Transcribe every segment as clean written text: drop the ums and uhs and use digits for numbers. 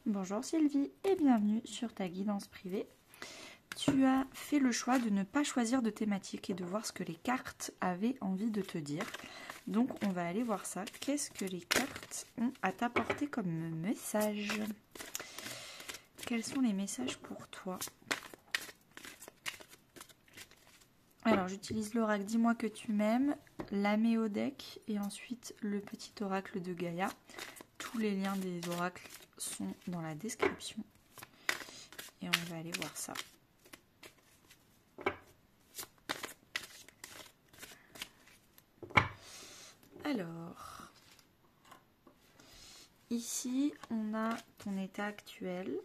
Bonjour Sylvie et bienvenue sur ta guidance privée. Tu as fait le choix de ne pas choisir de thématique et de voir ce que les cartes avaient envie de te dire. Donc on va aller voir ça. Qu'est-ce que les cartes ont à t'apporter comme message? Quels sont les messages pour toi? Alors j'utilise l'oracle Dis-moi que tu m'aimes, la méodec et ensuite le petit oracle de Gaïa. Tous les liens des oracles sont dans la description. Et on va aller voir ça. Alors, ici, on a ton état actuel.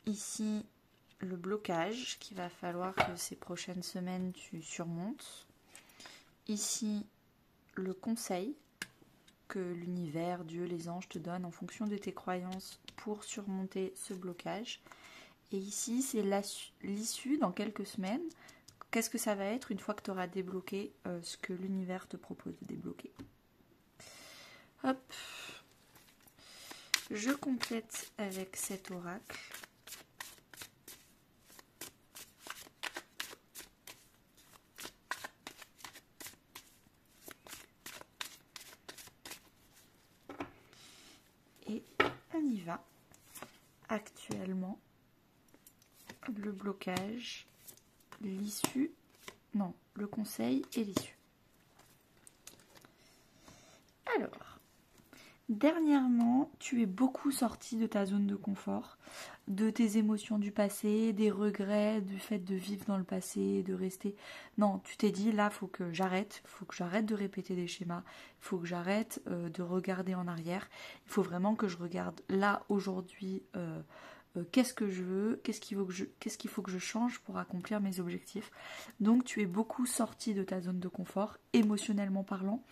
Ici, le blocage qu'il va falloir que ces prochaines semaines tu surmontes. Ici, le conseil que l'univers, Dieu, les anges te donnent en fonction de tes croyances pour surmonter ce blocage. Et ici, c'est l'issue dans quelques semaines. Qu'est-ce que ça va être une fois que tu auras débloqué ce que l'univers te propose de débloquer? Hop. Je complète avec cet oracle. Et on y va. Actuellement, le blocage, l'issue, non, le conseil et l'issue. Alors, dernièrement, tu es beaucoup sorti de ta zone de confort, de tes émotions du passé, des regrets, du fait de vivre dans le passé, de rester... Non, tu t'es dit, là, faut que j'arrête de répéter des schémas, il faut que j'arrête de regarder en arrière, il faut vraiment que je regarde là, aujourd'hui, qu'est-ce que je veux, qu'est-ce qu'il faut que je change pour accomplir mes objectifs. Donc tu es beaucoup sorti de ta zone de confort, émotionnellement parlant,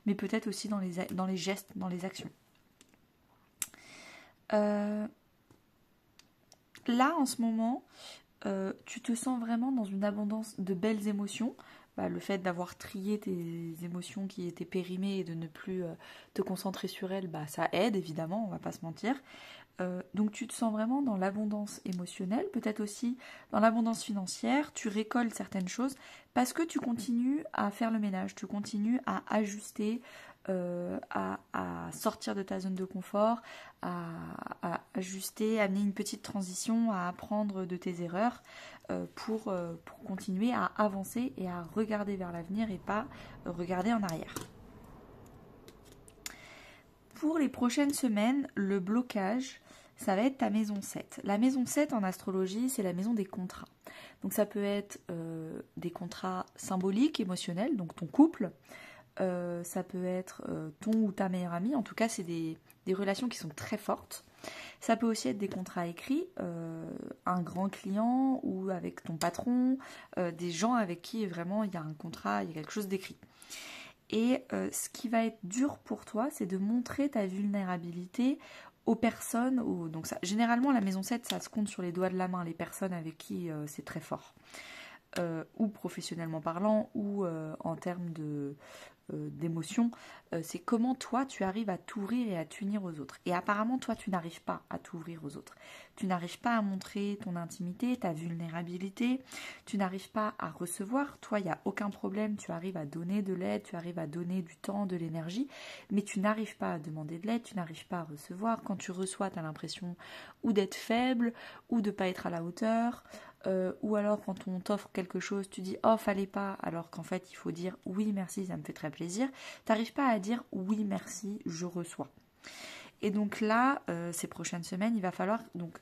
mais peut-être aussi dans les gestes, dans les actions. Là, en ce moment, tu te sens vraiment dans une abondance de belles émotions. Le fait d'avoir trié tes émotions qui étaient périmées et de ne plus te concentrer sur elles, ça aide évidemment, on va pas se mentir. Donc tu te sens vraiment dans l'abondance émotionnelle, peut-être aussi dans l'abondance financière, tu récoltes certaines choses parce que tu continues à faire le ménage, tu continues à ajuster, à sortir de ta zone de confort, à ajuster, à amener une petite transition, à apprendre de tes erreurs pour continuer à avancer et à regarder vers l'avenir et pas regarder en arrière. Pour les prochaines semaines, le blocage, ça va être ta maison 7. La maison 7 en astrologie, c'est la maison des contrats. Donc ça peut être des contrats symboliques, émotionnels, donc ton couple. Ça peut être ton ou ta meilleure amie. En tout cas, c'est des relations qui sont très fortes. Ça peut aussi être des contrats écrits, un grand client ou avec ton patron, des gens avec qui vraiment il y a un contrat, il y a quelque chose d'écrit. Et ce qui va être dur pour toi, c'est de montrer ta vulnérabilité aux personnes. Donc ça, généralement, la maison 7, ça se compte sur les doigts de la main, les personnes avec qui c'est très fort. Ou professionnellement parlant, ou en termes d'émotion. C'est comment toi, tu arrives à t'ouvrir et à t'unir aux autres. Et apparemment, toi, tu n'arrives pas à t'ouvrir aux autres. Tu n'arrives pas à montrer ton intimité, ta vulnérabilité. Tu n'arrives pas à recevoir. Toi, il n'y a aucun problème. Tu arrives à donner de l'aide, tu arrives à donner du temps, de l'énergie. Mais tu n'arrives pas à demander de l'aide, tu n'arrives pas à recevoir. Quand tu reçois, tu as l'impression ou d'être faible, ou de ne pas être à la hauteur. Ou alors quand on t'offre quelque chose, tu dis « Oh, fallait pas », alors qu'en fait il faut dire « Oui, merci, ça me fait très plaisir ». T'arrives pas à dire « Oui, merci, je reçois ». Et donc là, ces prochaines semaines, il va falloir... Donc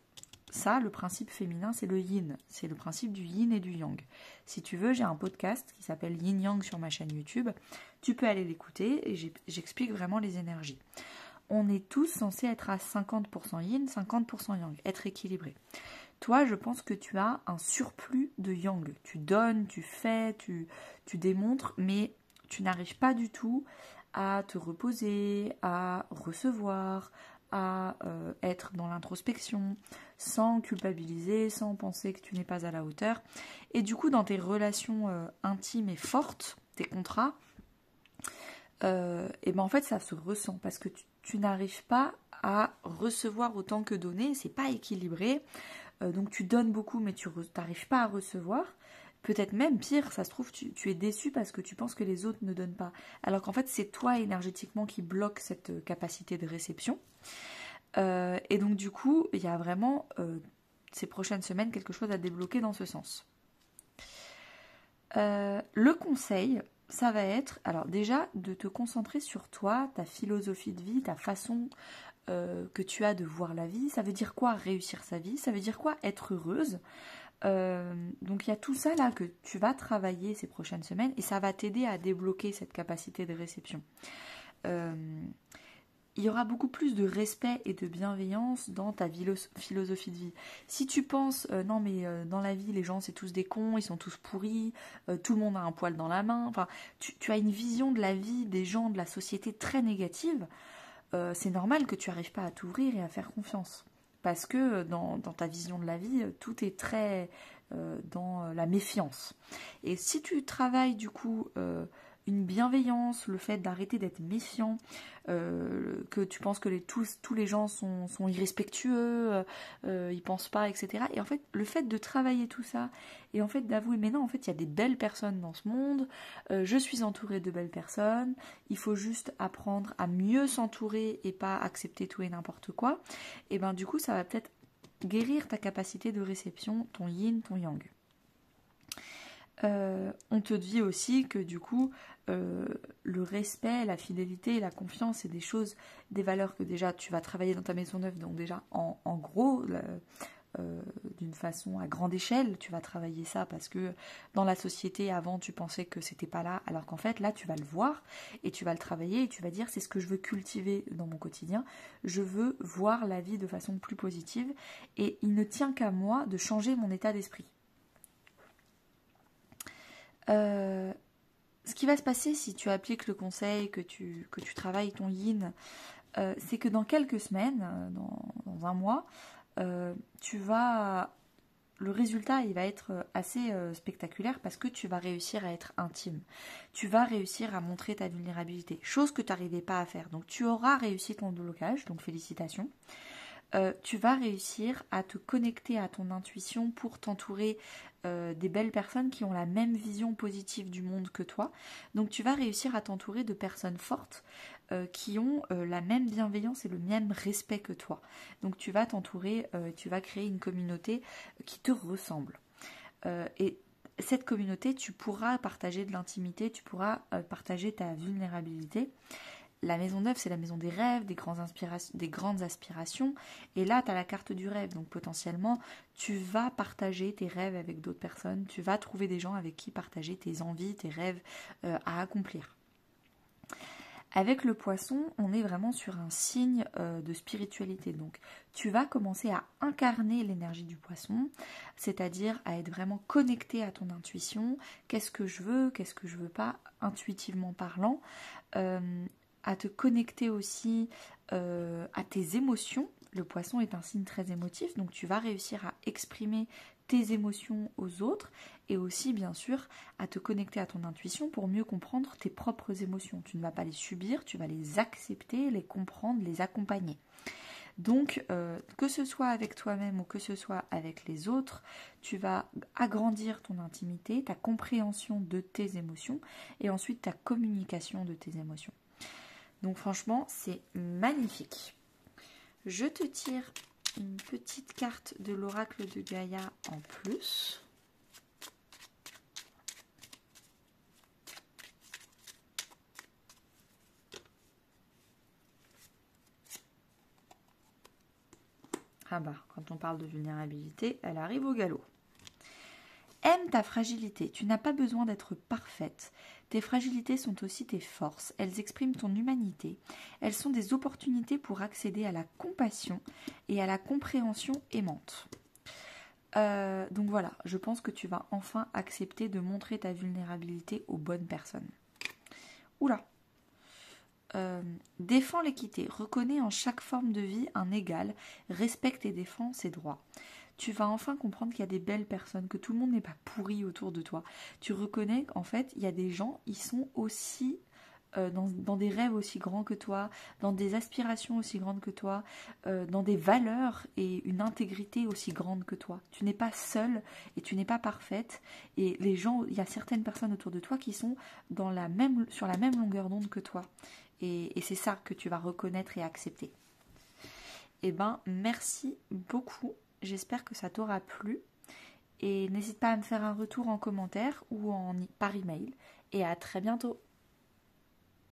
ça, le principe féminin, c'est le yin. C'est le principe du yin et du yang. Si tu veux, j'ai un podcast qui s'appelle Yin Yang sur ma chaîne YouTube. Tu peux aller l'écouter et j'explique vraiment les énergies. On est tous censés être à 50% yin, 50% yang, être équilibré. Toi, je pense que tu as un surplus de yang. Tu donnes, tu fais, tu démontres, mais tu n'arrives pas du tout à te reposer, à recevoir, à être dans l'introspection, sans culpabiliser, sans penser que tu n'es pas à la hauteur. Et du coup, dans tes relations intimes et fortes, tes contrats, et ben en fait, ça se ressent parce que tu n'arrives pas à recevoir autant que donner, c'est pas équilibré. Donc tu donnes beaucoup mais tu n'arrives pas à recevoir. Peut-être même pire, ça se trouve, tu es déçu parce que tu penses que les autres ne donnent pas. Alors qu'en fait, c'est toi énergétiquement qui bloque cette capacité de réception. Et donc du coup, il y a vraiment ces prochaines semaines quelque chose à débloquer dans ce sens. Le conseil, ça va être, alors déjà, de te concentrer sur toi, ta philosophie de vie, ta façon que tu as de voir la vie. Ça veut dire quoi réussir sa vie? Ça veut dire quoi être heureuse? Donc il y a tout ça là que tu vas travailler ces prochaines semaines et ça va t'aider à débloquer cette capacité de réception. Il y aura beaucoup plus de respect et de bienveillance dans ta philosophie de vie. Si tu penses, non mais dans la vie les gens c'est tous des cons, ils sont tous pourris, tout le monde a un poil dans la main, enfin tu as une vision de la vie, des gens, de la société très négative, c'est normal que tu n'arrives pas à t'ouvrir et à faire confiance. Parce que dans ta vision de la vie, tout est très dans la méfiance. Et si tu travailles du coup une bienveillance, le fait d'arrêter d'être méfiant, que tu penses que tous les gens sont irrespectueux, ils pensent pas, etc. Et en fait, le fait de travailler tout ça, et en fait d'avouer, mais non, en fait, il y a des belles personnes dans ce monde, je suis entourée de belles personnes, il faut juste apprendre à mieux s'entourer et pas accepter tout et n'importe quoi, et ben du coup, ça va peut-être guérir ta capacité de réception, ton yin, ton yang. On te dit aussi que du coup le respect, la fidélité, la confiance, c'est des choses, des valeurs que déjà tu vas travailler dans ta maison neuve, donc déjà en gros, d'une façon à grande échelle, tu vas travailler ça parce que dans la société avant tu pensais que c'était pas là, alors qu'en fait là tu vas le voir et tu vas le travailler et tu vas dire c'est ce que je veux cultiver dans mon quotidien, je veux voir la vie de façon plus positive et il ne tient qu'à moi de changer mon état d'esprit. Ce qui va se passer si tu appliques le conseil, que tu travailles ton yin, c'est que dans quelques semaines, dans un mois, tu vas... Le résultat, il va être assez spectaculaire parce que tu vas réussir à être intime. Tu vas réussir à montrer ta vulnérabilité, chose que tu n'arrivais pas à faire. Donc tu auras réussi ton blocage, donc félicitations. Tu vas réussir à te connecter à ton intuition pour t'entourer des belles personnes qui ont la même vision positive du monde que toi. Donc tu vas réussir à t'entourer de personnes fortes qui ont la même bienveillance et le même respect que toi. Donc tu vas t'entourer, tu vas créer une communauté qui te ressemble. Et cette communauté, tu pourras partager de l'intimité, tu pourras partager ta vulnérabilité. La maison neuve, c'est la maison des rêves, des grandes aspirations. Et là, tu as la carte du rêve. Donc potentiellement, tu vas partager tes rêves avec d'autres personnes. Tu vas trouver des gens avec qui partager tes envies, tes rêves à accomplir. Avec le poisson, on est vraiment sur un signe de spiritualité. Donc tu vas commencer à incarner l'énergie du poisson, c'est-à-dire à être vraiment connecté à ton intuition. Qu'est-ce que je veux pas, intuitivement parlant. À te connecter aussi à tes émotions. Le poisson est un signe très émotif, donc tu vas réussir à exprimer tes émotions aux autres et aussi bien sûr à te connecter à ton intuition pour mieux comprendre tes propres émotions. Tu ne vas pas les subir, tu vas les accepter, les comprendre, les accompagner. Donc que ce soit avec toi-même ou que ce soit avec les autres, tu vas agrandir ton intimité, ta compréhension de tes émotions et ensuite ta communication de tes émotions. Donc franchement, c'est magnifique. Je te tire une petite carte de l'oracle de Gaïa en plus. Ah bah, quand on parle de vulnérabilité, elle arrive au galop. Aime ta fragilité, tu n'as pas besoin d'être parfaite. Tes fragilités sont aussi tes forces, elles expriment ton humanité. Elles sont des opportunités pour accéder à la compassion et à la compréhension aimante. Donc voilà, je pense que tu vas enfin accepter de montrer ta vulnérabilité aux bonnes personnes. Oula. Défends l'équité, reconnais en chaque forme de vie un égal, respecte et défends ses droits. Tu vas enfin comprendre qu'il y a des belles personnes, que tout le monde n'est pas pourri autour de toi. Tu reconnais qu'en fait, il y a des gens, ils sont aussi dans des rêves aussi grands que toi, dans des aspirations aussi grandes que toi, dans des valeurs et une intégrité aussi grande que toi. Tu n'es pas seule et tu n'es pas parfaite. Et les gens, il y a certaines personnes autour de toi qui sont sur la même longueur d'onde que toi. Et c'est ça que tu vas reconnaître et accepter. Eh ben, merci beaucoup. J'espère que ça t'aura plu. Et n'hésite pas à me faire un retour en commentaire ou par email. Et à très bientôt.